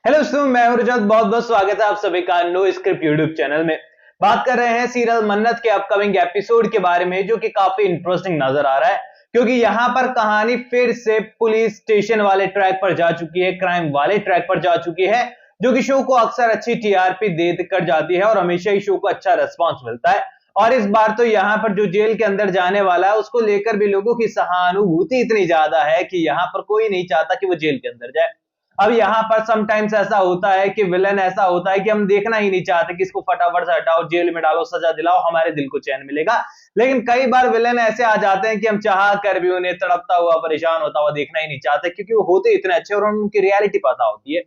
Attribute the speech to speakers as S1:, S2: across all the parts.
S1: Hello दोस्तों, मैं हूं रजत। बहुत बहुत स्वागत है आप सभी का नो स्क्रिप्ट यूट्यूब चैनल में। बात कर रहे हैं सीरियल मन्नत के अपकमिंग एपिसोड के बारे में, जो कि काफी इंटरेस्टिंग नजर आ रहा है, क्योंकि यहाँ पर कहानी फिर से पुलिस स्टेशन वाले ट्रैक पर जा चुकी है, क्राइम वाले ट्रैक पर जा चुकी है, जो कि शो को अक्सर अच्छी टीआरपी दे कर जाती है और हमेशा ही शो को अच्छा रिस्पॉन्स मिलता है। और इस बार तो यहाँ पर जो जेल के अंदर जाने वाला है, उसको लेकर भी लोगों की सहानुभूति इतनी ज्यादा है कि यहाँ पर कोई नहीं चाहता कि वो जेल के अंदर जाए। अब यहाँ पर समटाइम्स ऐसा होता है कि विलन ऐसा होता है कि हम देखना ही नहीं चाहते कि इसको फटाफट से हटाओ, जेल में डालो, सजा दिलाओ, हमारे दिल को चैन मिलेगा। लेकिन कई बार विलन ऐसे आ जाते हैं कि हम चाह कर भी उन्हें तड़पता हुआ, परेशान होता हुआ देखना ही नहीं चाहते, क्योंकि वो होते इतने अच्छे और उनकी रियलिटी पता होती है।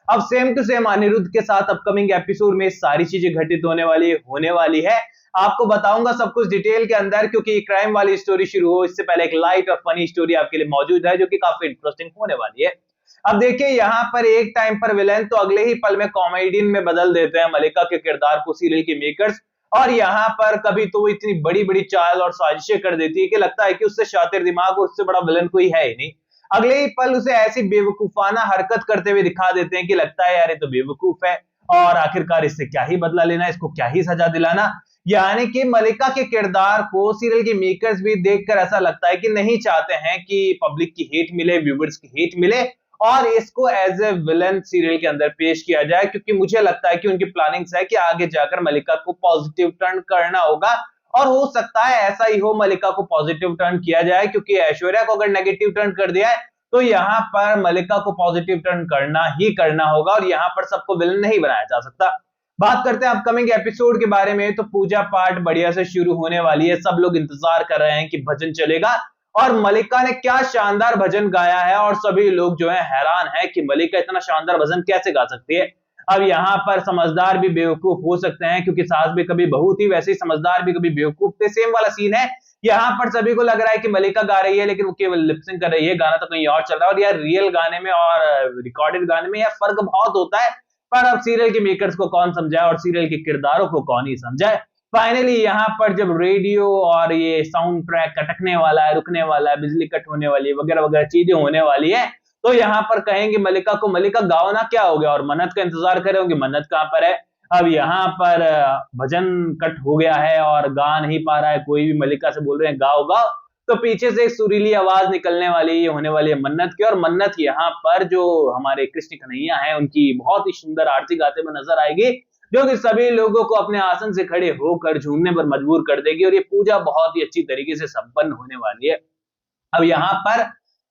S1: अब सेम टू सेम अनिरुद्ध के साथ अपकमिंग एपिसोड में सारी चीजें घटित होने वाली है। आपको बताऊंगा सब कुछ डिटेल के अंदर, क्योंकि क्राइम वाली स्टोरी शुरू हो इससे पहले एक लाइट और फनी स्टोरी आपके लिए मौजूद है, जो कि काफी इंटरेस्टिंग होने वाली है। अब देखिए, यहाँ पर एक टाइम पर विलेन तो अगले ही पल में कॉमेडियन में बदल देते हैं मलिका के किरदार को सीरियल के मेकर्स। और यहाँ पर कभी तो वो इतनी बड़ी बड़ी चाल और साजिशें कर देती है कि लगता है कि उससे शातिर दिमाग और उससे बड़ा विलेन कोई है ही नहीं। अगले ही पल उसे ऐसी बेवकूफाना हरकत करते हुए दिखा देते हैं कि लगता है यार ये तो बेवकूफ है, और आखिरकार इससे क्या ही बदला लेना, इसको क्या ही सजा दिलाना। यानी कि मलिका के किरदार को सीरियल के मेकर्स भी देखकर ऐसा लगता है कि नहीं चाहते हैं कि पब्लिक की हेट मिले, व्यूवर्स की हेट मिले, और इसको एज ए विलन सीरियल के अंदर पेश किया जाए, क्योंकि मुझे लगता है कि उनकी प्लानिंग्स है कि आगे जाकर मलिका को पॉजिटिव टर्न करना होगा। और हो सकता है ऐसा ही हो, मलिका को पॉजिटिव टर्न किया जाए, क्योंकि ऐश्वर्या को अगर नेगेटिव टर्न कर दिया है तो यहाँ पर मलिका को पॉजिटिव टर्न करना ही करना होगा, और यहाँ पर सबको विलन नहीं बनाया जा सकता। बात करते हैं अपकमिंग एपिसोड के बारे में, तो पूजा पाठ बढ़िया से शुरू होने वाली है। सब लोग इंतजार कर रहे हैं कि भजन चलेगा, और मलिका ने क्या शानदार भजन गाया है, और सभी लोग जो है हैरान है कि मलिका इतना शानदार भजन कैसे गा सकती है। अब यहाँ पर समझदार भी बेवकूफ हो सकते हैं, क्योंकि सास भी कभी बहू थी, वैसे ही समझदार भी कभी बेवकूफ थे। सेम वाला सीन है। यहाँ पर सभी को लग रहा है कि मलिका गा रही है, लेकिन वो केवल लिपसिंग कर रही है, गाना तो कहीं और चल रहा है। और यार, रियल गाने में और रिकॉर्डेड गाने में यार फर्क बहुत होता है। पर अब सीरियल के मेकर्स को कौन समझाए और सीरियल के किरदारों को कौन ही समझाए। फाइनली यहाँ पर जब रेडियो और ये साउंड ट्रैक कटकने वाला है, रुकने वाला है, बिजली कट होने वाली है, वगैरह वगैरह चीजें होने वाली है, तो यहाँ पर कहेंगे मलिका को, मलिका गाओ ना, क्या हो गया, और मन्नत का इंतजार कर रहे होंगे, मन्नत कहाँ पर है। अब यहाँ पर भजन कट हो गया है और गा नहीं पा रहा है कोई भी, मलिका से बोल रहे हैं गाओ गाओ, तो पीछे से एक सुरीली आवाज निकलने वाली होने वाली है मन्नत की। और मन्नत यहाँ पर जो हमारे कृष्ण कन्हैया है, उनकी बहुत ही सुंदर आरती गाते हुए नजर आएगी, जो कि सभी लोगों को अपने आसन से खड़े होकर झूमने पर मजबूर कर देगी, और ये पूजा बहुत ही अच्छी तरीके से संपन्न होने वाली है। अब यहाँ पर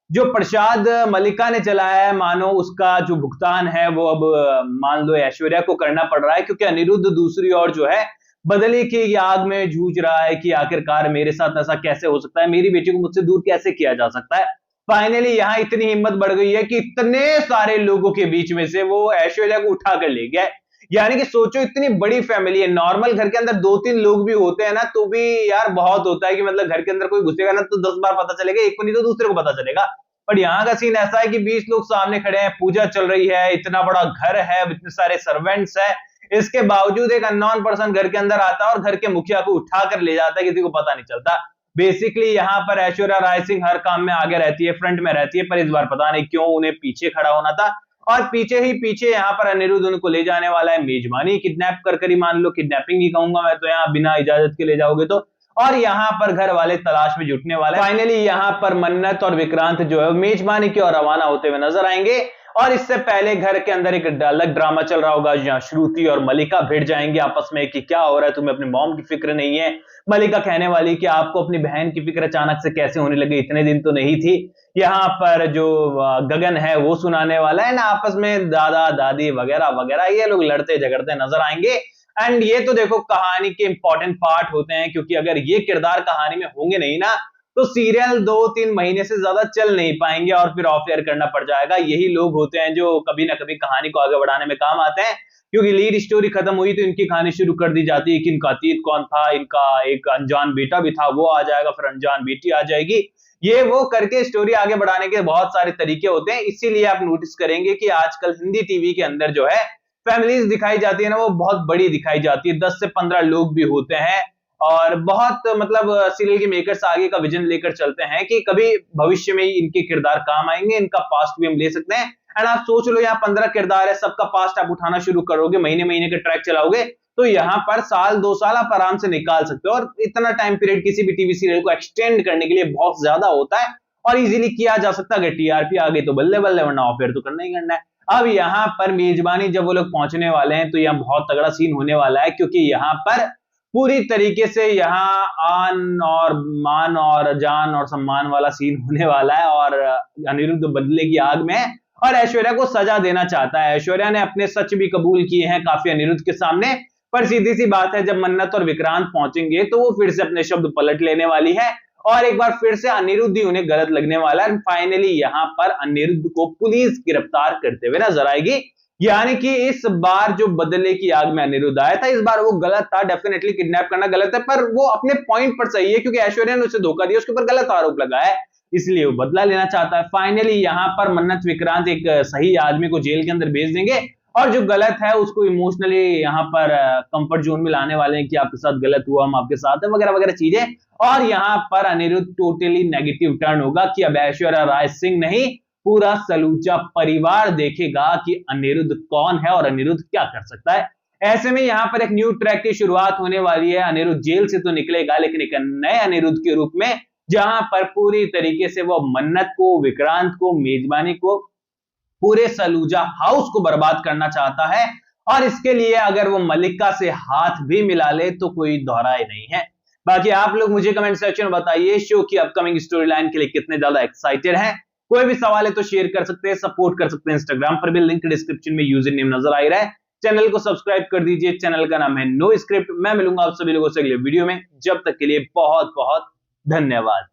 S1: जो प्रसाद मलिका ने चलाया है, मानो उसका जो भुगतान है वो अब मान लो ऐश्वर्या को करना पड़ रहा है, क्योंकि अनिरुद्ध दूसरी ओर जो है बदले की आग में जूझ रहा है कि आखिरकार मेरे साथ ऐसा कैसे हो सकता है, मेरी बेटी को मुझसे दूर कैसे किया जा सकता है। फाइनली यहाँ इतनी हिम्मत बढ़ गई है कि इतने सारे लोगों के बीच में से वो ऐश्वर्या को उठा कर ले गया है। यानी कि सोचो, इतनी बड़ी फैमिली है, नॉर्मल घर के अंदर 2-3 लोग भी होते हैं ना, तो भी यार बहुत होता है कि मतलब घर के अंदर कोई घुसेगा ना तो 10 बार पता चलेगा, एक को नहीं तो दूसरे को पता चलेगा। पर यहाँ का सीन ऐसा है कि 20 लोग सामने खड़े हैं, पूजा चल रही है, इतना बड़ा घर है, इतने सारे सर्वेंट्स है, इसके बावजूद एक अननोन पर्सन घर के अंदर आता है और घर के मुखिया को उठा कर ले जाता है, किसी को पता नहीं चलता। बेसिकली यहाँ पर ऐश्वर्या राय सिंह हर काम में आगे रहती है, फ्रंट में रहती है, पर इस बार पता नहीं क्यों उन्हें पीछे खड़ा होना था। और पीछे ही पीछे यहाँ पर अनिरुद्ध उनको ले जाने वाला है, मेजबानी किडनैप कर ही मान लो, किडनैपिंग ही कहूंगा मैं तो, यहाँ बिना इजाजत के ले जाओगे तो। और यहाँ पर घर वाले तलाश में जुटने वाले। फाइनली यहाँ पर मन्नत और विक्रांत जो है मेजबानी की ओर रवाना होते हुए नजर आएंगे, और इससे पहले घर के अंदर एक अलग ड्रामा चल रहा होगा, जहां श्रुति और मलिका भिड़ जाएंगे आपस में कि क्या हो रहा है, तुम्हें अपने मॉम की फिक्र नहीं है। मलिका कहने वाली कि आपको अपनी बहन की फिक्र अचानक से कैसे होने लगी, इतने दिन तो नहीं थी। यहाँ पर जो गगन है वो सुनाने वाला है ना, आपस में दादा दादी वगैरह वगैरह ये लोग लड़ते झगड़ते नजर आएंगे। एंड ये तो देखो कहानी के इंपॉर्टेंट पार्ट होते हैं, क्योंकि अगर ये किरदार कहानी में होंगे नहीं ना, तो सीरियल 2-3 महीने से ज्यादा चल नहीं पाएंगे और फिर ऑफ एयर करना पड़ जाएगा। यही लोग होते हैं जो कभी ना कभी कहानी को आगे बढ़ाने में काम आते हैं, क्योंकि लीड स्टोरी खत्म हुई तो इनकी कहानी शुरू कर दी जाती है कि इनका अतीत कौन था, इनका एक अनजान बेटा भी था, वो आ जाएगा, फिर अनजान बेटी आ जाएगी, ये वो करके स्टोरी आगे बढ़ाने के बहुत सारे तरीके होते हैं। इसीलिए आप नोटिस करेंगे कि आजकल हिंदी टीवी के अंदर जो है फैमिलीज दिखाई जाती है ना, वो बहुत बड़ी दिखाई जाती है, 10 से 15 लोग भी होते हैं, और बहुत मतलब सीरियल के मेकर्स आगे का विजन लेकर चलते हैं कि कभी भविष्य में इनके किरदार काम आएंगे, इनका पास्ट भी हम ले सकते हैं। एंड आप सोच लो यहाँ 15 किरदार है, सबका पास्ट आप उठाना शुरू करोगे, महीने महीने के ट्रैक चलाओगे, तो यहाँ पर साल 2 साल आप आराम से निकाल सकते हो। और इतना टाइम पीरियड किसी भी टीवी सीरियल को एक्सटेंड करने के लिए बहुत ज्यादा होता है और इजीली किया जा सकता है। अगर टीआरपी आ गई तो बल्ले बल्ले, वरना ऑफर तो करना ही करना है। अब यहाँ पर मेजबानी जब वो लोग पहुंचने वाले हैं तो यहाँ बहुत तगड़ा सीन होने वाला है, क्योंकि यहाँ पर पूरी तरीके से यहाँ आन और मान और जान और सम्मान वाला सीन होने वाला है। और अनिरुद्ध बदले की आग में और ऐश्वर्या को सजा देना चाहता है। ऐश्वर्या ने अपने सच भी कबूल किए हैं काफी अनिरुद्ध के सामने, पर सीधी सी बात है, जब मन्नत और विक्रांत पहुंचेंगे तो वो फिर से अपने शब्द पलट लेने वाली है और एक बार फिर से अनिरुद्ध ही उन्हें गलत लगने वाला है। फाइनली यहाँ पर अनिरुद्ध को पुलिस गिरफ्तार करते हुए नजर आएगी। यानी कि इस बार जो बदले की आग में अनिरुद्ध आया था, इस बार वो गलत था। डेफिनेटली किडनैप करना गलत है, पर वो अपने पॉइंट पर सही है, क्योंकि ऐश्वर्या ने उसे धोखा दिया, उसके ऊपर गलत आरोप लगा है, इसलिए वो बदला लेना चाहता है। फाइनली यहाँ पर मन्नत विक्रांत एक सही आदमी को जेल के अंदर भेज देंगे और जो गलत है उसको इमोशनली यहाँ पर कंफर्ट जोन में लाने वाले हैं कि आपके साथ गलत हुआ, हम आपके साथ है, वगैरह वगैरह चीजें। और यहाँ पर अनिरुद्ध टोटली नेगेटिव टर्न होगा कि अब ऐश्वर्या राय सिंह नहीं, पूरा सलूचा परिवार देखेगा कि अनिरुद्ध कौन है और अनिरुद्ध क्या कर सकता है। ऐसे में यहाँ पर एक न्यू ट्रैक की शुरुआत होने वाली है। अनिरुद्ध जेल से तो निकलेगा, लेकिन एक नए अनिरुद्ध के रूप में, जहां पर पूरी तरीके से वो मन्नत को, विक्रांत को, मेजबानी को, पूरे सलूजा हाउस को बर्बाद करना चाहता है। और इसके लिए अगर वो मल्लिका से हाथ भी मिला ले तो कोई दोहराए नहीं है। बाकी आप लोग मुझे कमेंट सेक्शन में बताइए शो की अपकमिंग स्टोरी लाइन के लिए कितने ज्यादा एक्साइटेड हैं। कोई भी सवाल है तो शेयर कर सकते हैं, सपोर्ट कर सकते हैं। इंस्टाग्राम पर भी लिंक डिस्क्रिप्शन में यूजर नेम नजर आ रहा है। चैनल को सब्सक्राइब कर दीजिए। चैनल का नाम है नो स्क्रिप्ट। मैं मिलूंगा आप सभी लोगों से अगले वीडियो में। जब तक के लिए बहुत बहुत धन्यवाद।